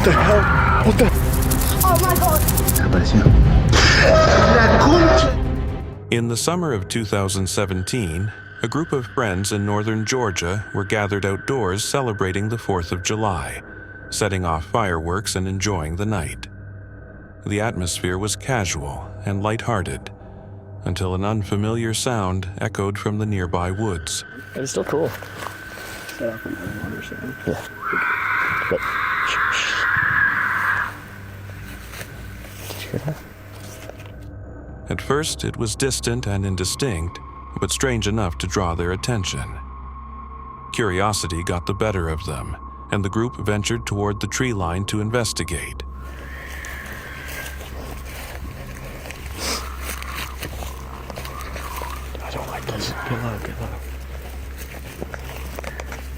the hell? What the? Oh my God. Apareció. La concha. In the summer of 2017, a group of friends in northern Georgia were gathered outdoors celebrating the 4th of July, setting off fireworks and enjoying the night. The atmosphere was casual and lighthearted until an unfamiliar sound echoed from the nearby woods. It's still cool. Set off another one or something. Yeah. But, did you hear that? At first, it was distant and indistinct, but strange enough to draw their attention. Curiosity got the better of them, and the group ventured toward the tree line to investigate. I don't like this. Get low, get low.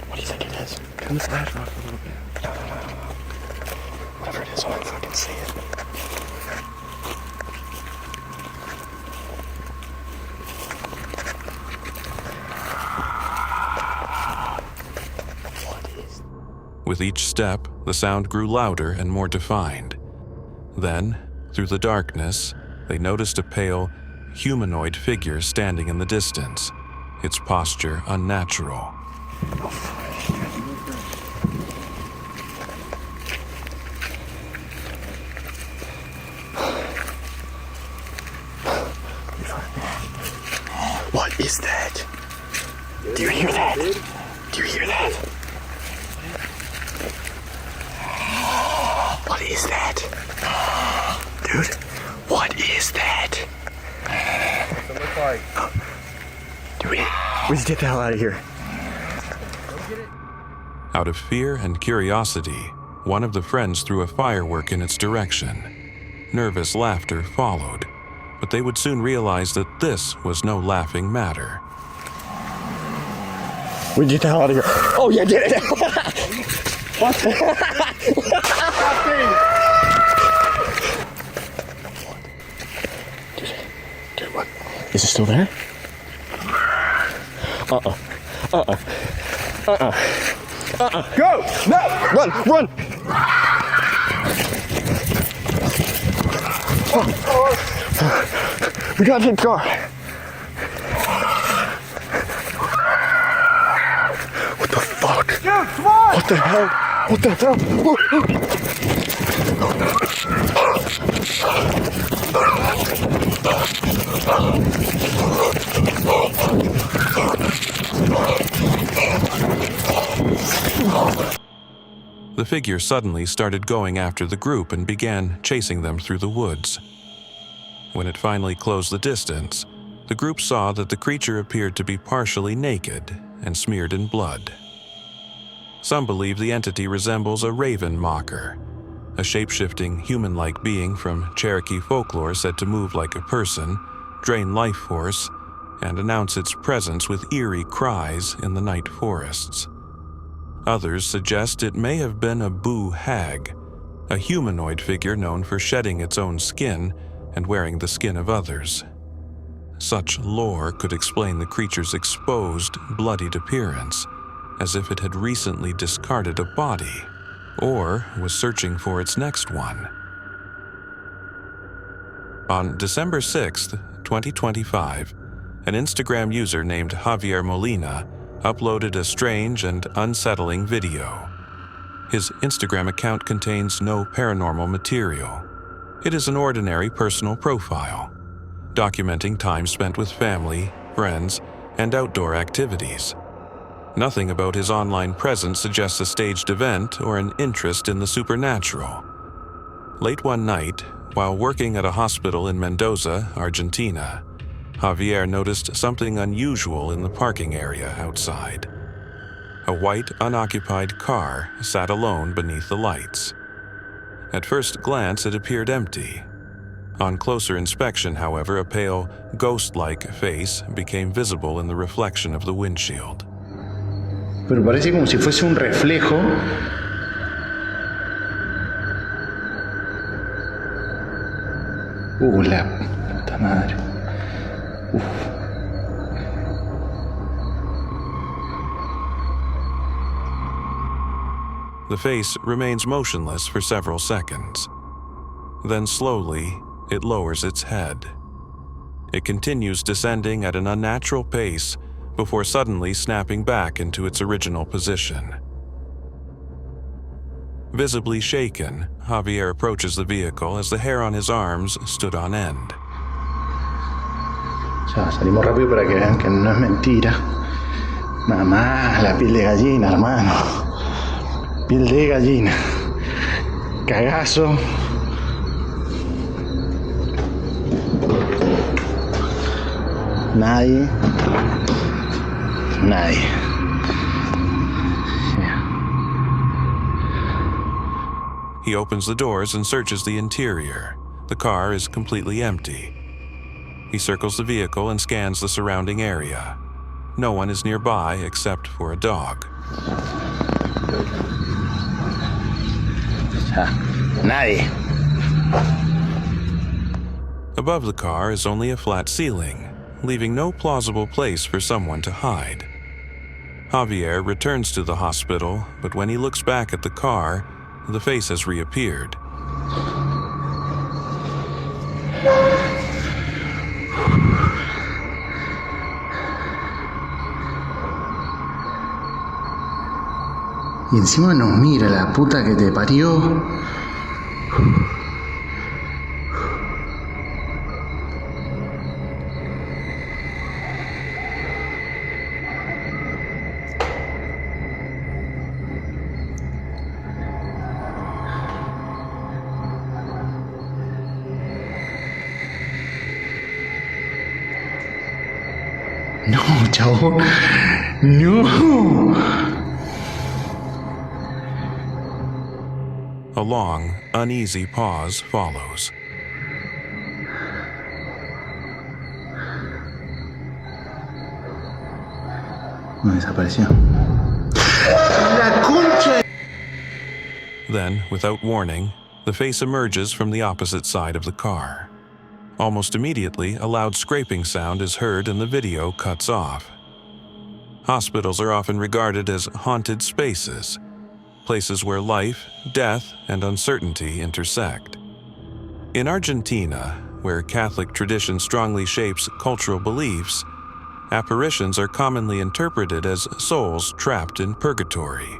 What do you think it is? Turn the flash off a little bit. No. Whatever it is, I want to fucking see it. With each step, the sound grew louder and more defined. Then, through the darkness, they noticed a pale, humanoid figure standing in the distance, its posture unnatural. What is that? Do you hear that? Do you hear that? What is that? Dude, what is that? What's it look like? Dude, we need to get the hell out of here. Out of fear and curiosity, one of the friends threw a firework in its direction. Nervous laughter followed, but they would soon realize that this was no laughing matter. We need to get the hell out of here. Oh yeah, get it! What? Dude, what? Is it still there? Go! No! Run! Run! We gotta take the car. What the fuck? Dude, come on! What the hell? What the hell? The figure suddenly started going after the group and began chasing them through the woods. When it finally closed the distance, the group saw that the creature appeared to be partially naked and smeared in blood. Some believe the entity resembles a raven mocker, a shape-shifting, human-like being from Cherokee folklore said to move like a person, drain life force, and announce its presence with eerie cries in the night forests. Others suggest it may have been a boo hag, a humanoid figure known for shedding its own skin and wearing the skin of others. Such lore could explain the creature's exposed, bloodied appearance, as if it had recently discarded a body, or was searching for its next one. On December 6, 2025, an Instagram user named Javier Molina uploaded a strange and unsettling video. His Instagram account contains no paranormal material. It is an ordinary personal profile, documenting time spent with family, friends, and outdoor activities. Nothing about his online presence suggests a staged event or an interest in the supernatural. Late one night, while working at a hospital in Mendoza, Argentina, Javier noticed something unusual in the parking area outside. A white, unoccupied car sat alone beneath the lights. At first glance, it appeared empty. On closer inspection, however, a pale, ghost-like face became visible in the reflection of the windshield. Pero parece como si fuese un reflejo. La puta madre. The face remains motionless for several seconds. Then slowly, it lowers its head. It continues descending at an unnatural pace before suddenly snapping back into its original position. Visibly shaken, Javier approaches the vehicle as the hair on his arms stood on end. Ya, salimos rápido para que vean que no es mentira. Mamá, la piel de gallina, hermano. Piel de gallina. Cagazo. Nadie. He opens the doors and searches the interior. The car is completely empty. He circles the vehicle and scans the surrounding area. No one is nearby except for a dog. Nadie. Above the car is only a flat ceiling, leaving no plausible place for someone to hide. Javier returns to the hospital, but when he looks back at the car, the face has reappeared. Y encima nos mira, la puta que te parió. No, chavo. No. A long, uneasy pause follows. No, desapareció. La concha. Then, without warning, the face emerges from the opposite side of the car. Almost immediately, a loud scraping sound is heard and the video cuts off. Hospitals are often regarded as haunted spaces, places where life, death, and uncertainty intersect. In Argentina, where Catholic tradition strongly shapes cultural beliefs, apparitions are commonly interpreted as souls trapped in purgatory.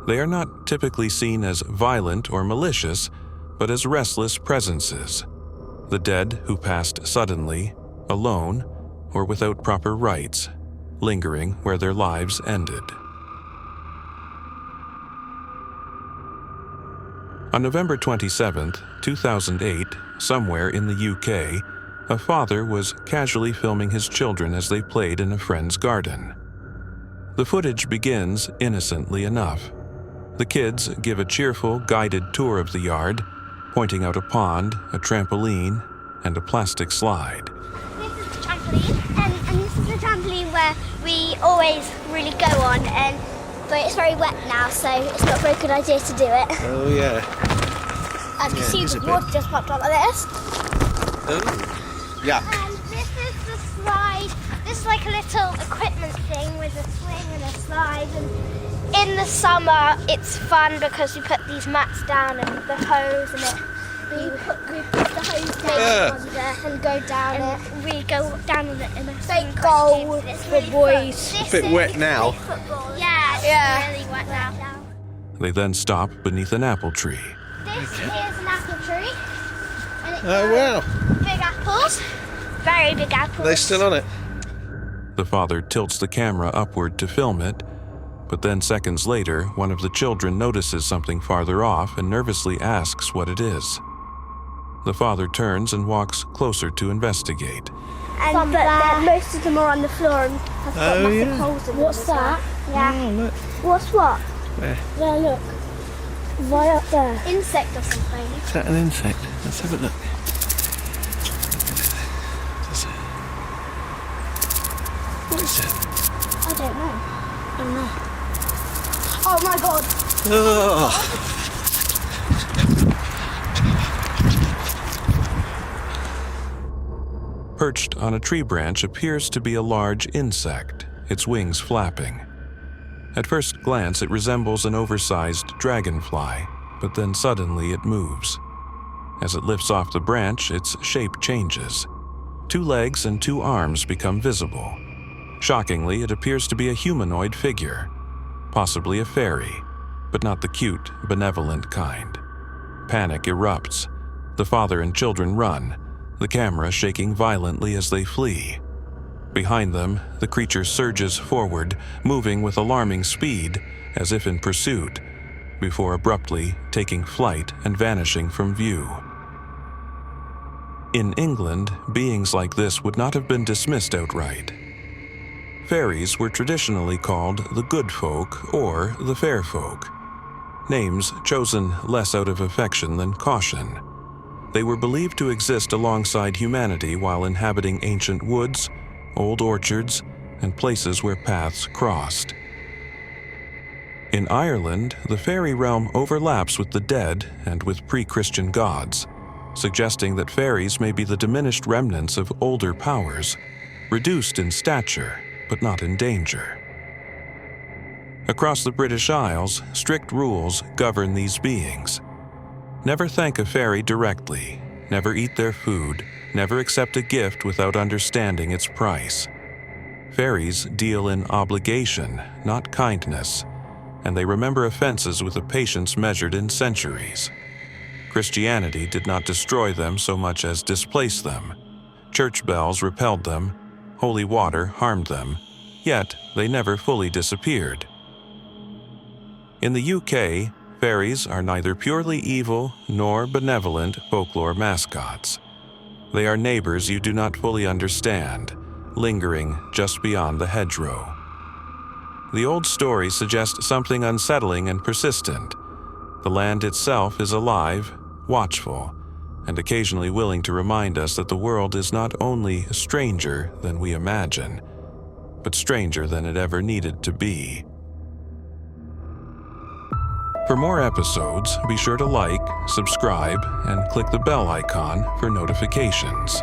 They are not typically seen as violent or malicious, but as restless presences, the dead who passed suddenly, alone, or without proper rites, lingering where their lives ended. On November 27, 2008, somewhere in the UK, a father was casually filming his children as they played in a friend's garden. The footage begins innocently enough. The kids give a cheerful, guided tour of the yard, pointing out a pond, a trampoline, and a plastic slide. This is the trampoline, and this is the trampoline where we always really go on, but it's very wet now, so it's not a very good idea to do it. Oh, yeah. As you can see, the water just popped up like this. Oh, yeah. And this is the slide. This is like a little equipment thing with a swing and a slide. And in the summer, it's fun because we put these mats down and the hose and we put the hose down under and go down and we go down on it in a fake goal for boys. It's a bit wet now. Yeah, it's really wet now. They then stop beneath an apple tree. This is an apple tree. And it Oh, wow. big apples. Very big apples. Are they still on it? The father tilts the camera upward to film it, but then seconds later, one of the children notices something farther off and nervously asks what it is. The father turns and walks closer to investigate. But most of them are on the floor and have got massive holes in them. What's that? Yeah. Oh, look. What's what? Where? There, look. Right up there. Insect or something. Is that an insect? Let's have a look. What is it? I don't know. Oh my god. Oh. Perched on a tree branch appears to be a large insect, its wings flapping. At first glance, it resembles an oversized dragonfly, but then suddenly it moves. As it lifts off the branch, its shape changes. 2 legs and 2 arms become visible. Shockingly, it appears to be a humanoid figure, possibly a fairy, but not the cute, benevolent kind. Panic erupts. The father and children run, the camera shaking violently as they flee. Behind them, the creature surges forward, moving with alarming speed, as if in pursuit, before abruptly taking flight and vanishing from view. In England, beings like this would not have been dismissed outright. Fairies were traditionally called the good folk or the fair folk, names chosen less out of affection than caution. They were believed to exist alongside humanity while inhabiting ancient woods, old orchards, and places where paths crossed. In Ireland, the fairy realm overlaps with the dead and with pre-Christian gods, suggesting that fairies may be the diminished remnants of older powers, reduced in stature but not in danger. Across the British Isles, strict rules govern these beings. Never thank a fairy directly, never eat their food, never accept a gift without understanding its price. Fairies deal in obligation, not kindness, and they remember offenses with a patience measured in centuries. Christianity did not destroy them so much as displace them. Church bells repelled them, holy water harmed them, yet they never fully disappeared. In the UK, fairies are neither purely evil nor benevolent folklore mascots. They are neighbors you do not fully understand, lingering just beyond the hedgerow. The old stories suggest something unsettling and persistent. The land itself is alive, watchful, and occasionally willing to remind us that the world is not only stranger than we imagine, but stranger than it ever needed to be. For more episodes, be sure to like, subscribe, and click the bell icon for notifications.